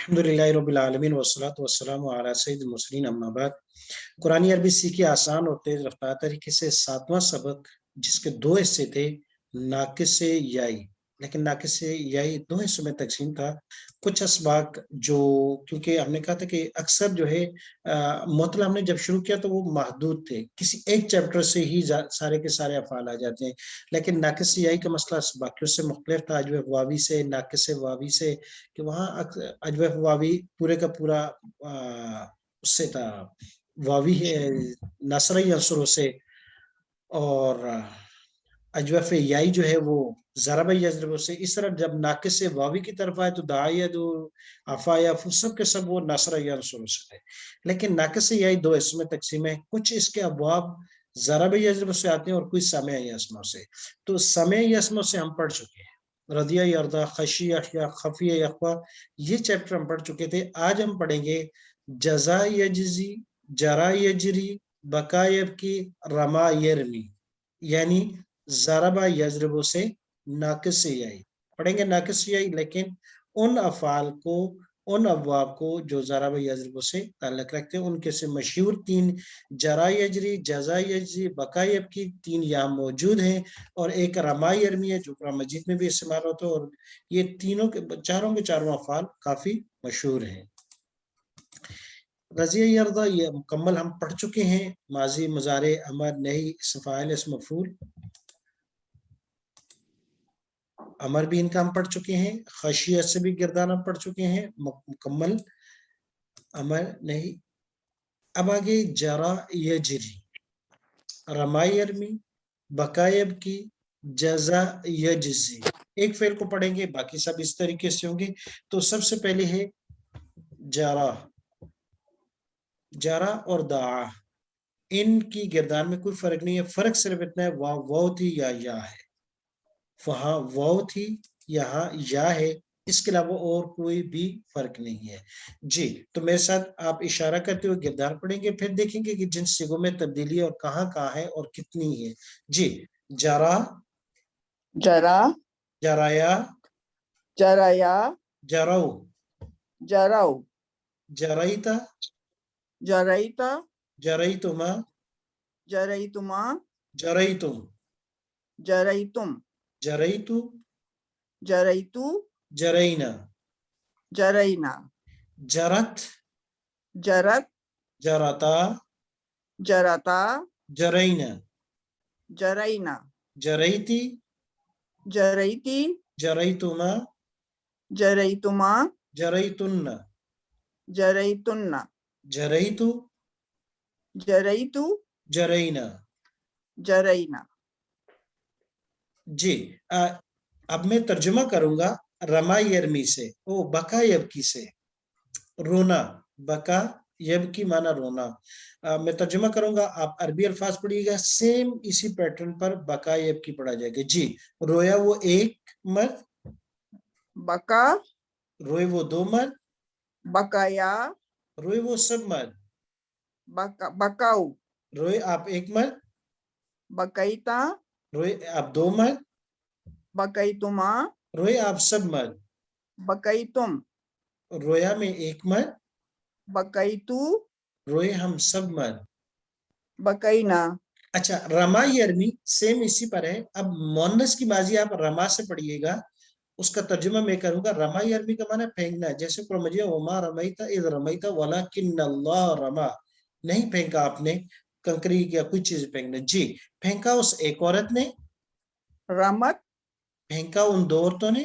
अल्हम्दुलिल्लाहि रब्बिल आलमीन वस्सलातु वस्सलामु अला सय्यिदिल मुरसलीन अम्मा बाद। कुरानी अरबी सीखी आसान और तेज रफ्तार तरीके से। सातवां सबक जिसके दो हिस्से थे, नाकिसे याई, लेकिन नाकिसे याई दो हिस्सों में तकसीम था। कुछ असबाक जो, क्योंकि हमने कहा था कि अक्सर जो है मुअत्तला हमने जब शुरू किया तो वो महदूद थे, किसी एक चैप्टर से ही सारे के सारे अफ़ाल आ जाते हैं। लेकिन नाकिसे याई का मसला बाकियों से मुख्तलिफ था, अजवे वावी से, नाकिसे वावी से, कि वहाँ अजवे वावी पूरे का पूरा उससे था, वावी है नसरई अंसरों से, और अजवफ याई जो है वो ज़रब यज़रब से। इस तरह जब नाकिस से वावी की तरफ आए तो दाया दो आफाया सब के सब वो नसर अंसरों से थे। लेकिन नाकिस से याई दो हिस्सों में तकसीम है। कुछ इसके अबवाब ज़रब यज़रब से आते हैं और कुछ समय यसमों से। तो समय यसमों से हम पढ़ चुके हैं, रदिया यरदा, खशिया या खफिया यखवा, ये चैप्टर हम पढ़ चुके थे। आज हम पढ़ेंगे जजा यजजी, जरा यजरी, बकायब की, रमा यरमी, यानी ज़रबा यजरबो से नाकिस याई पढ़ेंगे। नाकिस याई लेकिन उन अफ़ाल को, उन अबवाब को जो ज़रबा यजरबो से ताल्लुक़ रखते हैं, उनके से मशहूर तीन, जरा यजरी, जजा यजरी, बकायब की, तीन यहाँ मौजूद हैं। और एक रमा यरमी है जो कुरान मजीद में भी इस्तेमाल होता है। और ये तीनों के चारों अफ़ाल काफ़ी मशहूर हैं। रज़िया यरदा ये मुकम्मल हम पढ़ चुके हैं, माजी, मुजारे, अमर, नही, इस्म फ़ाइल, इस्म मफ़ूल। अमर भी इनका हम पढ़ चुके हैं, खशियत से भी गिरदान हम पढ़ चुके हैं मुकम्मल, अमर नहीं। अब आगे जरा यजरी, रमाई यरमी, बकायब की, जजा यजजी। एक फेल को पढ़ेंगे, बाकी सब इस तरीके से होंगे। तो सबसे पहले है जरा, जरा और दा, इनकी गिरदान में कोई फर्क नहीं है। फर्क सिर्फ इतना है, वाव थी या है, वहां वाव थी, यहाँ या है, इसके अलावा और कोई भी फर्क नहीं है जी। तो मेरे साथ आप इशारा करते हुए गिरदार पढ़ेंगे, फिर देखेंगे कि जिन सिगों में तब्दीली और कहाँ है और कितनी है जी। जरा, जरा, जराया, जराया, जराऊ, जराऊ, जराइता, जराइता, जराइतुमा, जराइतुमा, जराइतुम, जराइतुम, जराइतु, जराइतु, जरैना, जरैना, जरत, जरत, जरता, जरता, जरैना, जरैना, जरैती, जरैती, जरैतुमा, जरैतुमा, जरैतुन्ना, जरैतुन्ना, जरैतु, जरैतु, जरैना जरैना। जी। अब मैं तर्जुमा करूंगा रमा यरमी से, ओ बका यबकी से, रोना, बका यबकी माना रोना। मैं तर्जुमा करूंगा, आप अरबी अल्फाज पढ़िएगा, सेम इसी पैटर्न पर बका यबकी पढ़ा जाएगा जी। रोया वो एक मर्द, बका, रोए वो दो मर्द, बकाया, रोए वो सब मर्द, बका, बकाऊ, रोए आप एक मर्द, बकैता, रोए आप दो मर्द, बकैतुमा, रोए आप सब मर्द, बकैतुम, रोया में एक मर्द, बकैतु, रोए हम सब मर्द। बकैना। अच्छा, रमा यरमी सेम इसी पर है। अब मोनस की बाजी आप रमा से पढ़िएगा, उसका तर्जुमा मैं करूंगा। रमा यरमी का माना फेंकना है, जैसे वमा रमैता इज़ रमैता वलाकिन्नल्लाह रमा, नहीं फेंका आपने कंकरी या कोई चीज फेंकना जी। फेंका उस एक औरत ने, रमत, फेंका उन दो औरतों ने,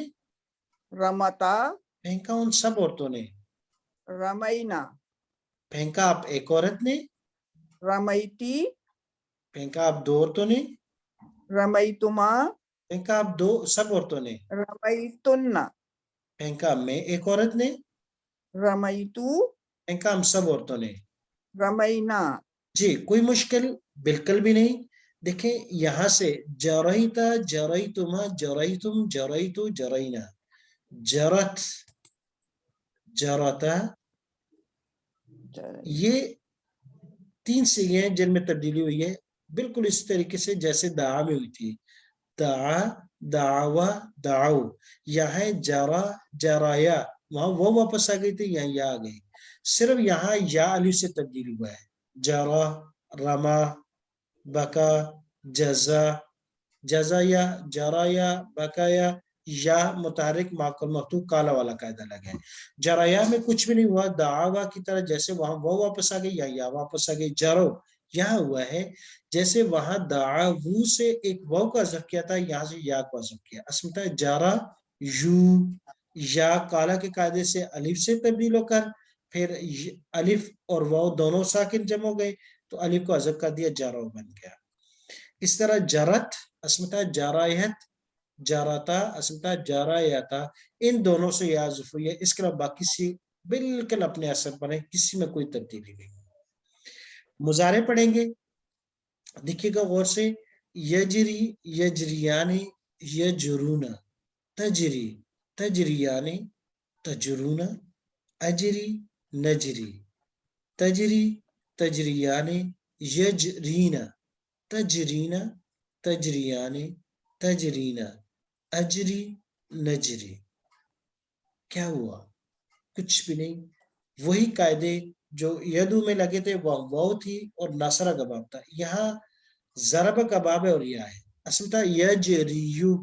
रमता, फेंका उन सब औरतों ने, रमैना, फेंका आप एक औरत ने, रमैती, फेंका आप दो औरतों ने, रमैतुमा, फेंका आप दो सब औरतों ने, रमैतुन्ना, फेंका मैं एक औरत ने, रमैतु, फेंका हम सब औरतों ने रमैना। जी। कोई मुश्किल बिल्कुल भी नहीं। देखें यहां से जरईता, जरईतुमा, जरईतुम, जरईतु, जरईना, जरत, जरता, ये तीन सिगे हैं जिनमें तब्दीली हुई है, बिल्कुल इस तरीके से जैसे दाआ में हुई थी। दाआ, दावा, दाऊ। यह है जरा, जराया, वहां वो वापस आ गई थी, यहाँ या आ गई, सिर्फ यहाँ या अलिफ से तब्दील हुआ है। जरा, रमा, बका, जजा, जजाया, जराया, बकाया, या मुतारिक माकुल मफ्तूह काला वाला कायदा लगा है। जराया में कुछ भी नहीं हुआ, दावा की तरह, जैसे वहां वो वापस आ गई या वापस आ गई। जरो यहाँ हुआ है जैसे वहां दावू से एक वाव का अज़फ किया था, यहाँ से या को अज़फ किया। असमत जारा यू, या काला के कायदे से अलिफ से तब्दील होकर फिर अलिफ और वाव दोनों साकिन जम हो गए, तो अलिफ को अज़फ कर दिया, जारो बन गया। इस तरह जरत, असमता जारायत, जाराता, असमता जारायाता, इन दोनों से या अज़फ हुई है। इसके अलावा बाकी सी बिल्कुल अपने असर पर है, किसी में कोई तब्दीली नहीं। मुजारे पढ़ेंगे, देखिएगा गौर से, यजरी, यजरियानी, यजरूना, तजरी, तजरियानी, तजरूना, अजरी, नजरी, तजरी, तजरियानी, यजरीना, तजरीना, तजरियानी, तजरीना, अजरी, नजरी। क्या हुआ? कुछ भी नहीं, वही कायदे जो यदू में लगे थे, वह वाव थी और नासरा का बाब था। यहाँ ज़रब का बाब है और या है। असल था यजरियु,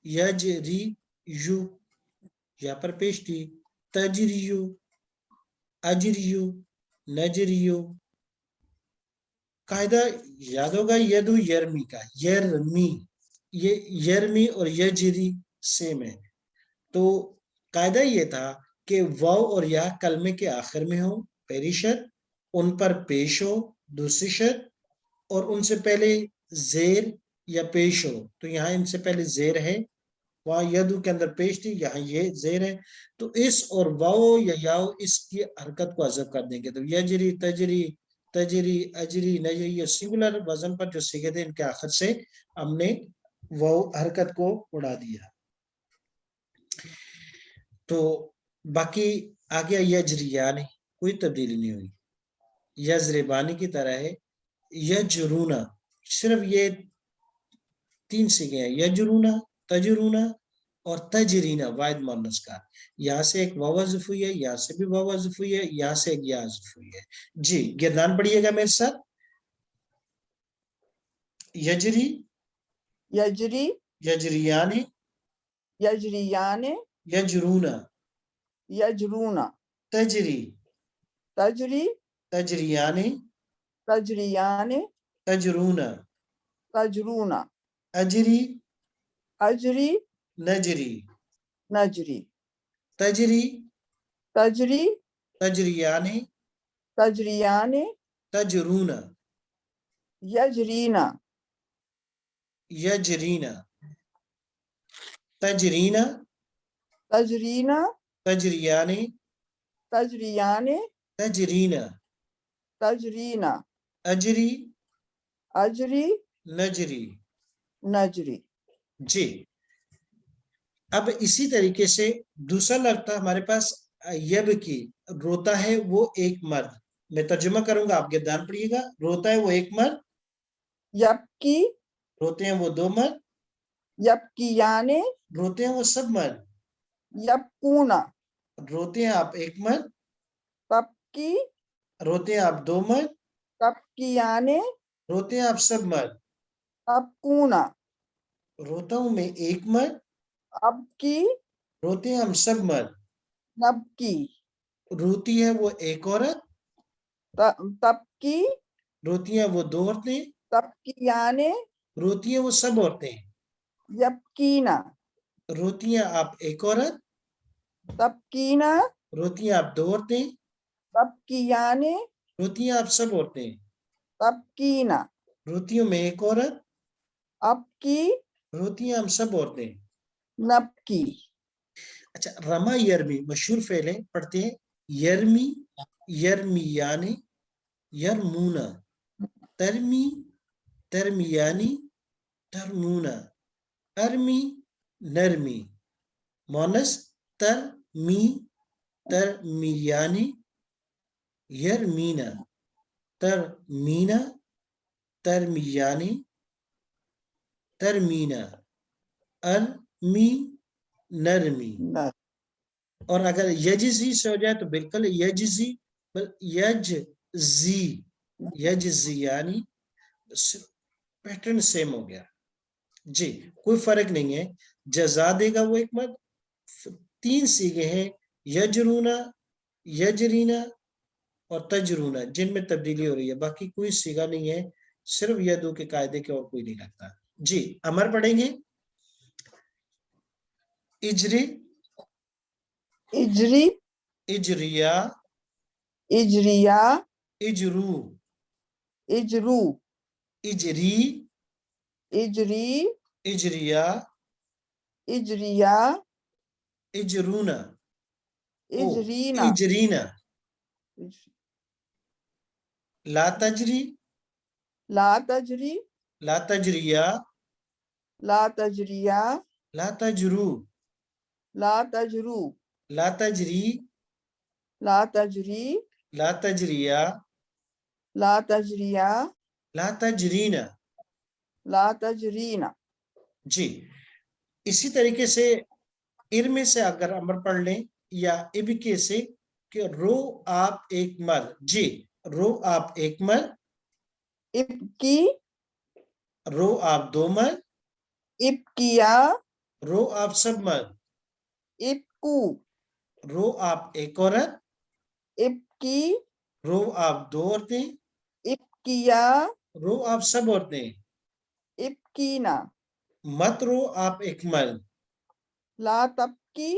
यजरियु, यहाँ पर पेश थी तजरियु, अजरियु, नजरियु। कायदा याद होगा यदु यरमी का, यरमी, ये यरमी और यजरी सेम है। तो कायदा ये था कि वाव और या कलमे के आखिर में हो, पहली शर्त, उन पर पेश हो, दूसरी शर्त, और उनसे पहले जेर या पेश हो। तो यहाँ इनसे पहले जेर है, वहां यदु के अंदर पेश थी, यहाँ ये जेर है। तो इस और वाव या याव इसकी हरकत को अज़ब कर देंगे। तो यजरी, तजरी, तजरी, अजरी, नजरी, ये सिंगुलर वजन पर जो सीखे थे, इनके आखिर से हमने वाव हरकत को उड़ा दिया। तो बाकी आ गया यजरियानी, कोई तब्दीली नहीं हुई, यजरिबानी की तरह है। यजरूना, सिर्फ ये तीन सीखे हैं, यजरूना, तजरूना और तजरीना, वाहिद मुअन्नस का। यहाँ से एक वाव अज़फ हुई है, यहाँ से भी वाव अज़फ हुई है, यहाँ से एक या अज़फ हुई है। जी गिरदान पढ़िएगा मेरे साथ। यजरी, यजरी, यजरियानी, यजरियाने, यजरूना, यजरूना, तजरी, तजरी, तजरियानी, तजरियाने, तजरूना, तजरूना, अजरी, अजरी, नजरी, नजरी, तजरी, तजरी, तजरियानी, तजरियाने, तजरूना, यजरीना, यजरीना, तजरीना, तजरीना, तजरियानी, तजरियाने, तजरीना, तजरीना, अजरी, अजरी, नजरी। नजरी। जी अब इसी तरीके से दूसरा लगता हमारे पास यब की, रोता है वो एक मर्द। मैं तर्जुमा करूंगा, आप गिरदान पढ़िएगा। रोता है वो एक मर्द, यबकी, रोते हैं वो दो मर्द, यबकियाने, रोते हैं वो सब मर्द, यबकूना, रोते हैं आप एक मर्द, तबकी, रोते हैं आप दो मर्द, तबकियाने, रोते हैं आप सब मर्द, तबकूना, रोता हूं मैं एक मर्द, अबकी, रोते हैं हम सब मर्द, नबकी, रोती है वो एक औरत, तबकी, रोती हैं वो दो औरतें, तबकियाने, रोती हैं वो सब औरतें, यबकीना, रोती हैं आप एक औरत, तबकीना, रोती हैं आप दो औरतें, तबकियाने, रोती हैं आप सब औरतें, तबकीना, रोती हूं मैं एक औरत, अबकी, रोती हैं हम सब औरतें। नबकी। अच्छा, रमा यरमी मशहूर फेल है, पढ़ते हैं यरमी, यरमियानी, यरमूना, तरमी, तरमियानी, तरमूना, अरमी, नरमी, मोनस तरमी, तरमियानी, यरमीना, तरमीना, तरमियानी, तरमीना, अरमी, नरमी। اور اگر یجزی سے ہو جائے تو بالکل یجزی یجزی یجزی یعنی پیٹرن سیم ہو گیا جی کوئی فرق نہیں ہے جزا دے گا وہ ایک مرد 3 سیغے ہیں یجرونا یجرینا اور تجرونا جن میں تبدیلی ہو رہی ہے باقی کوئی سیغہ نہیں ہے صرف یدو کے قاعدے کے اور کوئی نہیں لگتا جی امر پڑھیں گے اجری اجری اجریا اجریا اجرو اجرو اجری اجری اجریا اجریا اجرونا اجرینا اجرینا لا تجری لا تجری لا تجریا لا تجریا لا تجرو لا تجرو لا تجری لا تجری لا تجریا لا تجریا لا تجرینا لا تجرینا جی اسی طریقے سے ارمے سے اگر امر پڑھ لیں یا ابکے سے کہ رو آپ ایک مر جی رو آپ ایک مر ابکی رو آپ 2 مر ابکیا رو آپ سب مر ابکو رو آپ ایک عورت ابکی رو آپ 2 عورتیں ابکیا رو آپ سب عورتیں ابکینا مت رو آپ ایک مرد لا تبکی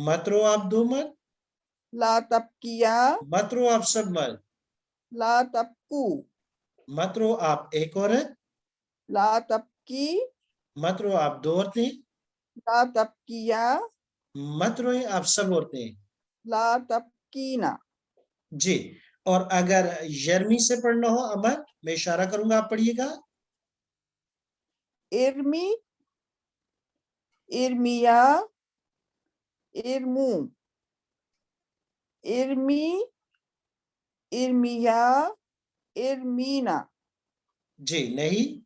مت رو آپ 2 مرد لا تبکیا مت رو آپ سب مرد لا تبکو مت رو آپ ایک عورت لا تبکی مت رو آپ 2 عورتیں لا تبکیا مت روئیں آپ سب عورتیں لا تبکینا جی اور اگر یرمی سے پڑھنا ہو امر میں اشارہ کروں گا آپ پڑھیے گا ارمی ارمیا ارمو ارمی ارمیا ارمینا جی نہیں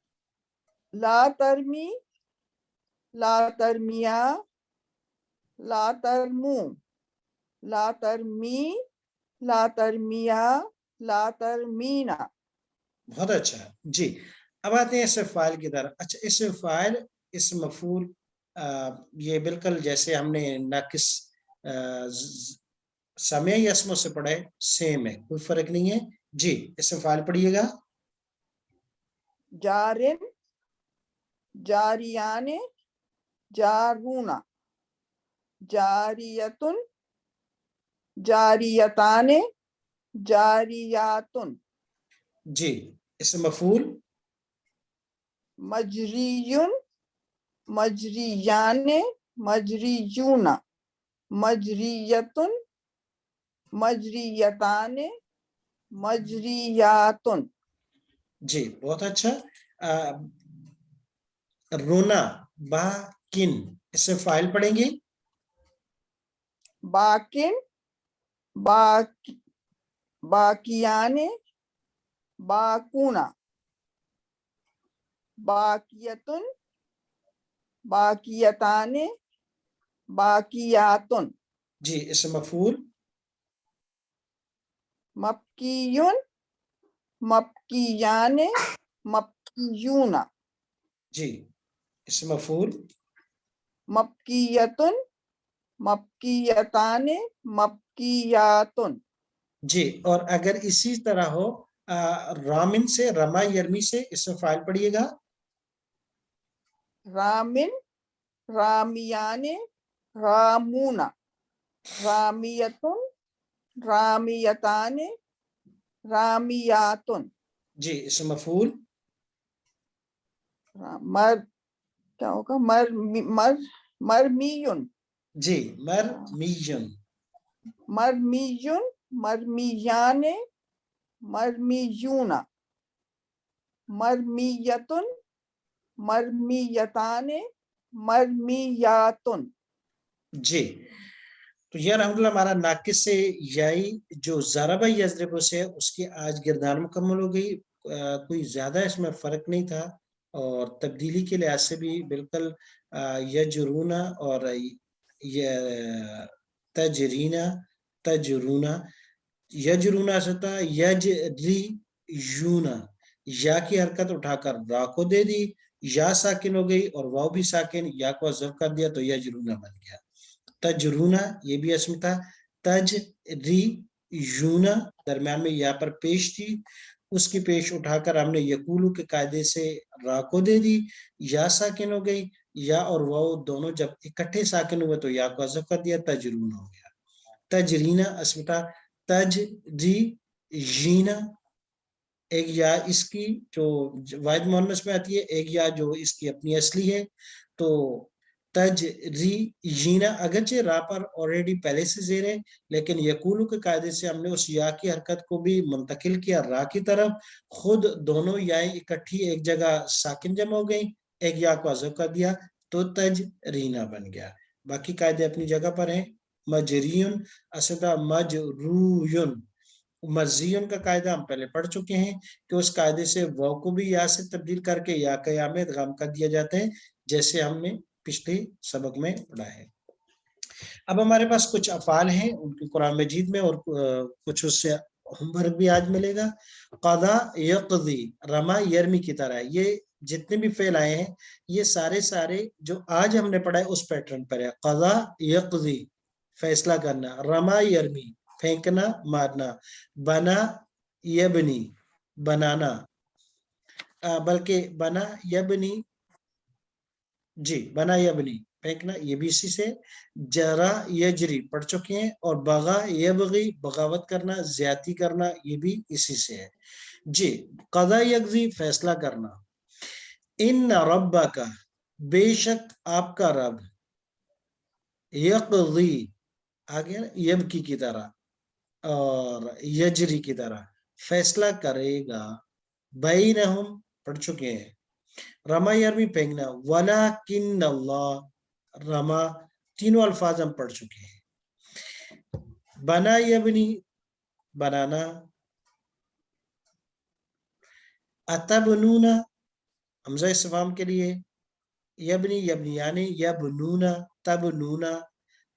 لا ترمی لا ترمیا لا ترمو لا ترمی لا ترمیا لا ترمینا بہت اچھا جی اب آتے ہیں اسم فاعل کی طرف اچھا اسم فاعل اسم مفعول یہ بالکل جیسے ہم نے ناقص سمع یا اسموں سے پڑھے سیم ہے کوئی فرق نہیں ہے جی اسم فاعل پڑھیے گا جارن جاریانے جارونا جاریتن جاریتانے جاریاتن جی اسم مفعول مجریون مجریانے مجریونا مجریتن مجریتانے مجریاتن جی بہت اچھا رونا با کن اسم فاعل پڑھیں گے باکن باکیانے باکونا باکیتن باکیتانے باکیاتن جی اسم مفعول مبکیون مبکیانے مبکیونا جی اسم مفعول مبکیتن مبکیتانے مبکیاتن جی اور اگر اسی طرح ہو رامن سے رما یرمی سے اسم فاعل پڑھیے گا رامن رامیانے رامونا رامیتن رامیتانے رامیاتن جی اسم مفعول مر کیا ہوگا مرمیون جی مرمیون مرمیون مرمیانے مرمیونا مرمیتن مرمیتانے مرمیاتن جی تو یہ رحمت اللہ ہمارا ناقص سے یائی جو ضربہ یضرب سے اس کی آج گردان مکمل ہو گئی کوئی زیادہ اس میں فرق نہیں تھا اور تبدیلی کے لحاظ سے بھی بالکل یجرونا اور تجرینا تجرونا، یجرونا سے تھا یجریجونا، یا کی حرکت اٹھا کر را کو دے دی، یا ساکن ہو گئی اور واو بھی ساکن، یا کو حذف کر دیا تو یجرونا بن گیا. تجرونا یہ بھی اسم تھا. تجریجونا درمیان میں یا پر پیش تھی، اس کی پیش اٹھا کر ہم نے یقولو کے قاعدے سے را کو دے دی، یا ساکن ہو گئی، یا اور واو دونوں جب اکٹھے ساکن ہوئے تو یا کو حذف کر دیا، تجرونا ہو گیا. تجرینا اسم تھا. تجریجینا ایک یا اس کی جو واحد مؤنث میں آتی ہے، ایک یا جو اس کی اپنی اصلی ہے. تو تجریجینا اگرچہ را پر آلریڈی پہلے سے زیر ہے، لیکن یقولو کے قاعدے سے ہم نے اس یا کی حرکت کو بھی منتقل کیا را کی طرف. خود دونوں یائیں اکٹھی ایک جگہ ساکن جمع ہو گئی، ایک یا کو حذف کر دیا تو تجرینا بن گیا. باقی قاعدے اپنی جگہ پر ہیں. مجریون اسدا مجرویون، مرضیون کا قاعدہ ہم پہلے پڑھ چکے ہیں کہ اس قاعدے سے واو کو بھی یا سے تبدیل کر کے یا کا یا میں ادغام کر دیا جاتا ہے، جیسے ہم نے پچھلے سبق میں پڑھا ہے. اب ہمارے پاس کچھ افعال ہیں ان کی قرآن مجید میں، اور کچھ اس سے ہوم ورک بھی آج ملے گا. قضا یقضی، رما یرمی کی طرح یہ جتنے بھی فعل آئے ہیں یہ سارے جو آج ہم نے پڑھا ہے اس پیٹرن پر ہے. قضا یقضی فیصلہ کرنا، رما یرمی پھینکنا مارنا، بنا یبنی بنانا، بلکہ بنا یبنی جی بنا یبنی پھینکنا یہ بھی اسی سے. جرا یجری پڑھ چکے ہیں، اور بغا یبغی بغاوت کرنا زیادتی کرنا یہ بھی اسی سے ہے. جی قضا یقضی فیصلہ کرنا. ان ربک بے شک آپ کا رب، یقضی آگے یبکی کی طرح اور یجری کی طرح فیصلہ کرے گا. بینہم پڑھ چکے ہیں. رما یرمی پھینکنا، ولیکن اللہ، رما تینوں الفاظ ہم پڑھ چکے ہیں. بنا یبنی بنانا، اتبنونا حمزہ استفہام کے لیے، یبنی یبنیانی یبنونا تبنونا،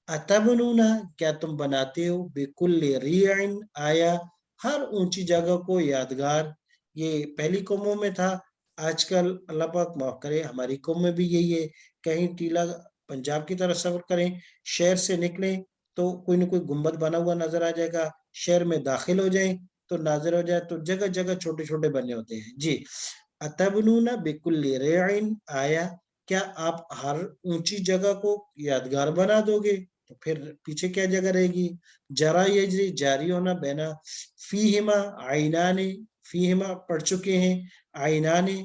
اتبنونا کیا تم بناتے ہو، بکل ریعن آیا ہر اونچی جگہ کو یادگار. یہ پہلی قوموں میں تھا، آج کل اللہ پاک معاف کرے ہماری قوم میں بھی یہی ہے. کہیں ٹیلا پنجاب کی طرف سفر کریں، شہر سے نکلیں تو کوئی نہ کوئی گنبد بنا ہوا نظر آ جائے گا، شہر میں داخل ہو جائیں تو نازر ہو جائے تو جگہ جگہ چھوٹے چھوٹے بنے ہوتے ہیں. جی اتبنون بکل ریعن آیا، کیا آپ ہر اونچی جگہ کو یادگار بنا دو گے، تو پھر پیچھے کیا جگہ رہے گی. جرا یجری جاری ہونا بینا، فیہما عینانی فیہما پڑھ چکے ہیں، عینانی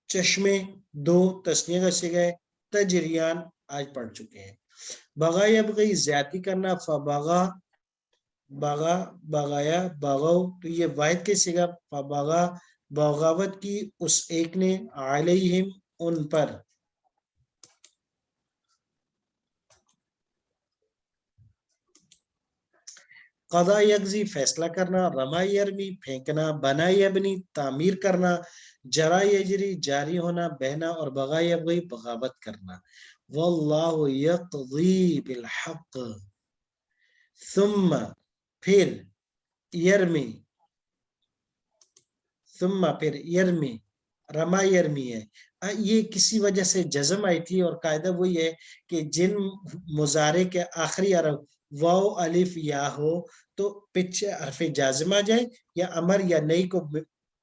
چشمے دو تسنیہ کا صیغہ ہے، تجریان آج پڑھ چکے ہیں. بغا یبغی زیادتی کرنا، فبغا بغا بغایا بغو تو یہ واحد کے صیغہ، فبغا بغاوت کی اس ایک نے، علیہم ان پر. قضا یقضی فیصلہ کرنا، رما یرمی پھینکنا، بنا یبنی تعمیر کرنا، جرا یجری جاری ہونا، بہنا، اور بغا یبغی بغاوت کرنا. واللہ یقضی بالحق، ثم پھر یرمی، ثم پھر یرمی رما یرمی ہے. یہ کسی وجہ سے جزم آئی تھی، اور قاعدہ وہی ہے کہ جن مضارع کے آخری حرف واو الف یا ہو تو پیچھے حرف جازم آ جائے، یا امر یا نئی کو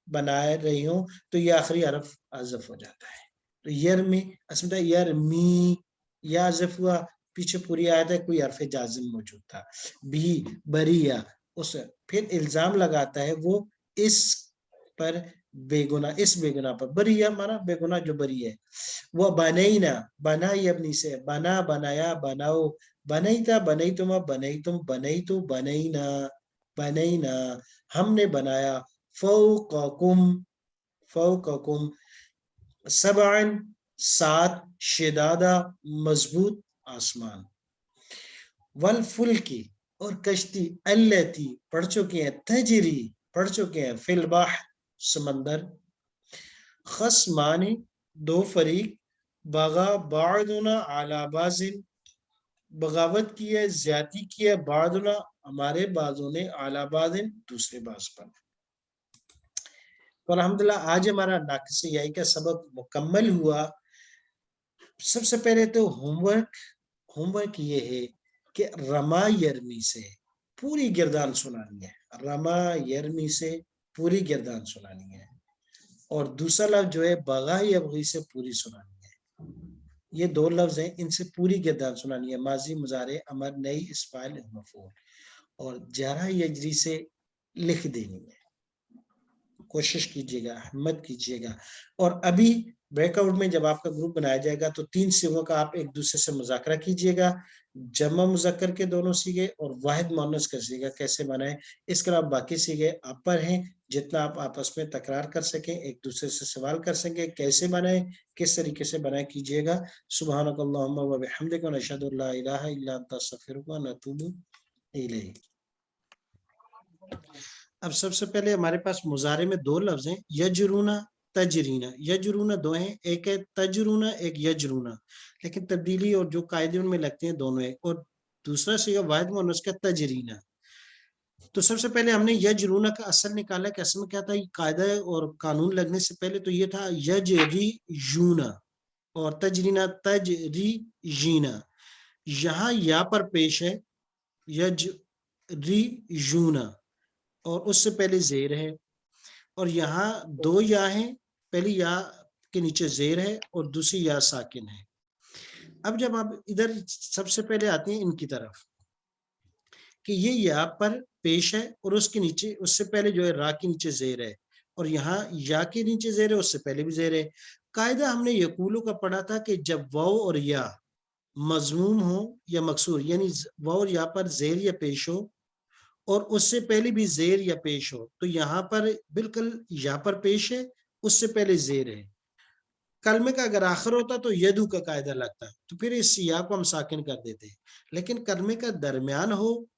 بنا رہی ہوں تو یہ آخری حرف حذف ہو جاتا ہے. تو یرمی اسمتا یرمی یا حذف ہوا، پیچھے پوری آیت ہے کوئی حرف جازم موجود تھا. بھی بریہ اس پھر الزام لگاتا ہے وہ اس پر بے گناہ، اس بے گناہ پر. بریہ مانا بے گناہ جو بری ہے. وہ بنینا بنا یبنی سے، بنا بنایا بناؤ، بنیتا بنیتما بنیتم بنیتو بنینا بنینا ہم نے بنایا. فوقکم فوقکم سبعن سات، شدادہ مضبوط آسمان. والفلکی اور کشتی، التی پڑھ چکے ہیں، تجری پڑھ چکے ہیں، فی البحر سمندر. خصمان دو فریق، بغا بعضنا علی بعض बगावत की है, ज्यादती की है, बादना हमारे बाजों ने आला बादिन दूसरे बाज पर। तो अल्हम्दुलिल्लाह आज हमारा नाक़िस याई का सबक मुकम्मल हुआ। सबसे पहले तो होमवर्क ये है कि रमा यरमी से पूरी गिरदान सुनानी है, रमा यरमी से पूरी गिरदान सुनानी है, और दूसरा लफ्ज जो है बगा यबगी से पूरी सुनानी है। ये दो लफ्ज हैं, इनसे पूरी गिरदान सुनानी है, माजी मुजारे अमर नई इस्माइल मफूल, और जारा यजरी से लिख देनी है। कोशिश कीजिएगा, हिम्मत कीजिएगा। और अभी ब्रेकआउट में जब आपका ग्रुप बनाया जाएगा तो 3 सिगों का आप एक दूसरे से मुज़ाकरा कीजिएगा, जमा मुज़क्कर के दोनों सीगे और वाहिद मुअन्नस का सीगा कैसे बनाएं। इसके अलावा बाकी सीगे आप पर हैं, जितना आप आपस में तकरार कर सकें, एक दूसरे से सवाल कर सकें, कैसे बनाएं, किस तरीके से बनाएं कीजिएगा। सुब्हानकल्लाहुम्मा व बिहम्दिका नशहदु अल्ला इलाहा इल्ला अंता अस्तगफिरुका व नतूबु इलैक। अब सबसे पहले हमारे पास मुजारे में दो लफ्ज हैं, यजरूना तजरीना। यजरूना दो हैं, एक है तजरूना, एक यजरूना, लेकिन तब्दीली और जो कायदे उनमें लगते हैं दोनों है। और दूसरा सीगा वाहिद मुअन्नस का तजरीना। तो सबसे पहले हमने यजरूना का असल निकाला कि असल में क्या था, कायदा और कानून लगने से पहले तो ये था यजरीयूना और तजरीना तजरीजीना। यहाँ या पर पेश है यजरीयूना और उससे पहले जेर है, और यहाँ दो या हैं, पहली या के नीचे जेर है और दूसरी या साकिन है। अब जब आप इधर सबसे पहले आते हैं इनकी तरफ कि ये या पर पेश है और उसके नीचे उससे पहले जो है रा के नीचे जेर है, और यहाँ या के नीचे जेर है, उससे पहले भी जेर है। कायदा हमने यकूलू का पढ़ा था कि जब वाव और या मजमूम हो या मकसूर, यानी वाव और या पर जेर या पेश हो और उससे पहले भी जेर या पेश हो, तो यहाँ पर बिल्कुल या पर पेश है, उससे पहले जेर है। कलमे का अगर आखिर होता तो यदू का कायदा लगता, तो फिर इस या को हम साकिन कर देते। लेकिन कलमे का दरमियान हो,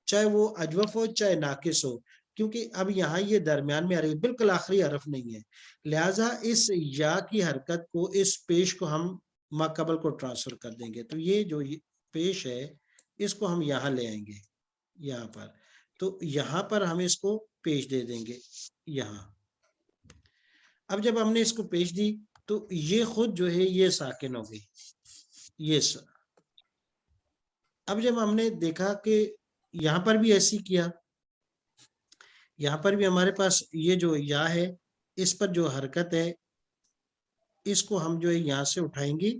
चाहे वो अजवफ हो चाहे नाकिस हो, क्योंकि अब यहाँ ये दरमियान में आ रही है, बिल्कुल आखिरी हरफ नहीं है, लिहाजा इस या की हरकत को, इस पेश को हम माकबल को ट्रांसफर कर देंगे। तो ये जो पेश है इसको हम यहाँ ले आएंगे यहाँ पर, तो यहाँ पर हम इसको पेश दे देंगे यहाँ। अब जब हमने इसको पेश दी तो ये खुद जो है ये साकिन हो गई, ये अब जब हमने देखा कि यहाँ पर भी ऐसी किया, यहाँ पर भी हमारे पास ये जो या है इस पर जो हरकत है इसको हम जो है यहाँ से उठाएंगे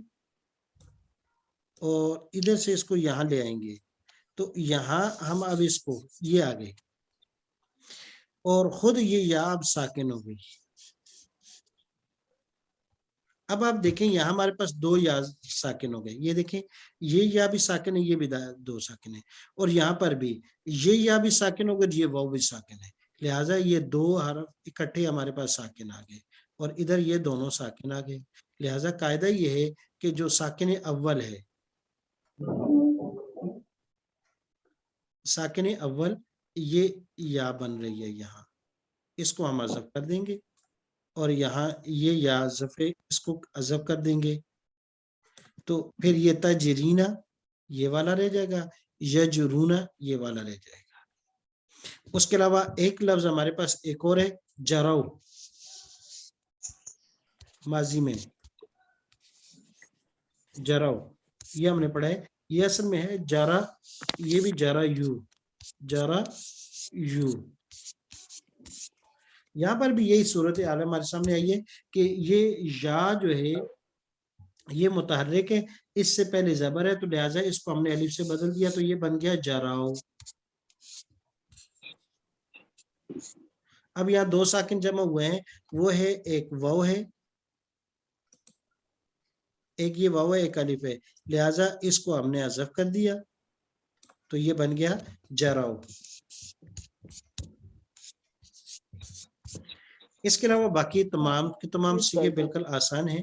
और इधर से इसको यहाँ ले आएंगे, तो यहाँ हम अब इसको ये आ गए और खुद ये या अब साकिन हो गई। अब आप देखें यहाँ हमारे पास दो या साकिन हो गए, ये देखें ये या भी साकिन है, ये भी दो साकिन है, और यहाँ पर भी ये या भी साकिन हो गए, ये वाव भी साकिन है, लिहाजा ये दो हरफ इकट्ठे हमारे पास साकिन आ गए और इधर ये दोनों साकिन आ गए। लिहाजा कायदा ये है कि जो साकिन अव्वल है, साकिन अव्वल ये या बन रही है, यहाँ इसको हम अज़फ कर देंगे और यहाँ ये या ज़फ़े इसको अज़फ कर देंगे, तो फिर ये तजरीना ये वाला रह जाएगा, यजरूना ये वाला रह जाएगा। उसके अलावा एक लफ्ज हमारे पास एक और है जराउ, माजी में जराउ, ये हमने पढ़ा है, ये असल में है जरा, ये भी जरा यू, जरा यू। यहाँ पर भी यही सूरत हाल हमारे सामने आई है कि ये या जो है ये मुतहर्रिक है, इससे पहले ज़बर है, तो लिहाजा इसको हमने अलिफ से बदल दिया, तो ये बन गया जराओ। अब यहाँ दो साकिन जमा हुए हैं, वो है एक वाव है, एक ये वाव है, एक अलिफ है, लिहाजा इसको हमने अज़फ कर दिया, तो ये बन गया जराओ। इसके अलावा बाकी तमाम के तमाम सीगे बिल्कुल आसान है।